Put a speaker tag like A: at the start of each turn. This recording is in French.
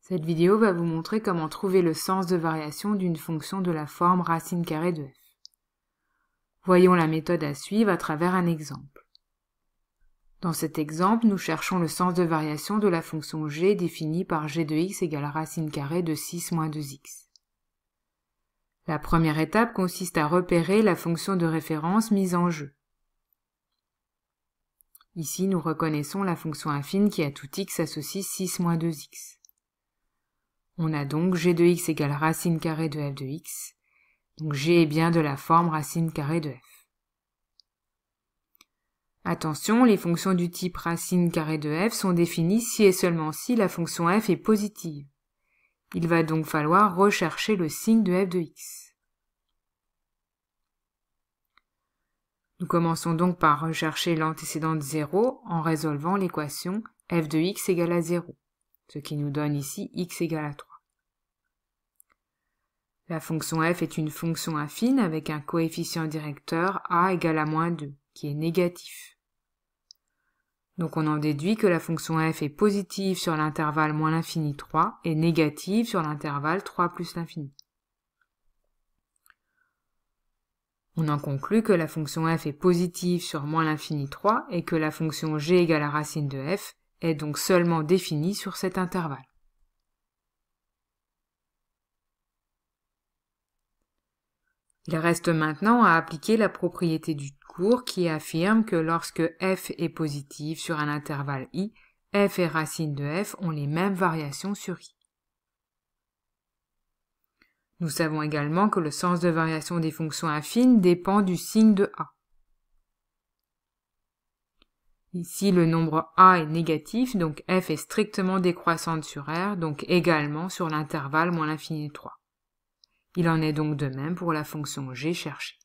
A: Cette vidéo va vous montrer comment trouver le sens de variation d'une fonction de la forme racine carrée de f. Voyons la méthode à suivre à travers un exemple. Dans cet exemple, nous cherchons le sens de variation de la fonction g définie par g de x égale racine carrée de 6 moins 2x. La première étape consiste à repérer la fonction de référence mise en jeu. Ici, nous reconnaissons la fonction affine qui à tout x associe 6 moins 2x. On a donc g de x égale racine carrée de f de x, donc g est bien de la forme racine carrée de f. Attention, les fonctions du type racine carrée de f sont définies si et seulement si la fonction f est positive. Il va donc falloir rechercher le signe de f de x. Nous commençons donc par rechercher l'antécédente 0 en résolvant l'équation f de x égale à 0, ce qui nous donne ici x égale à 3. La fonction f est une fonction affine avec un coefficient directeur a égale à moins 2, qui est négatif. Donc on en déduit que la fonction f est positive sur l'intervalle moins l'infini 3 et négative sur l'intervalle 3 plus l'infini. On en conclut que la fonction f est positive sur moins l'infini 3 et que la fonction g égale à racine de f est donc seulement définie sur cet intervalle. Il reste maintenant à appliquer la propriété du cours qui affirme que lorsque f est positive sur un intervalle i, f et racine de f ont les mêmes variations sur i. Nous savons également que le sens de variation des fonctions affines dépend du signe de a. Ici, le nombre a est négatif, donc f est strictement décroissante sur r, donc également sur l'intervalle moins l'infini 3. Il en est donc de même pour la fonction g cherchée.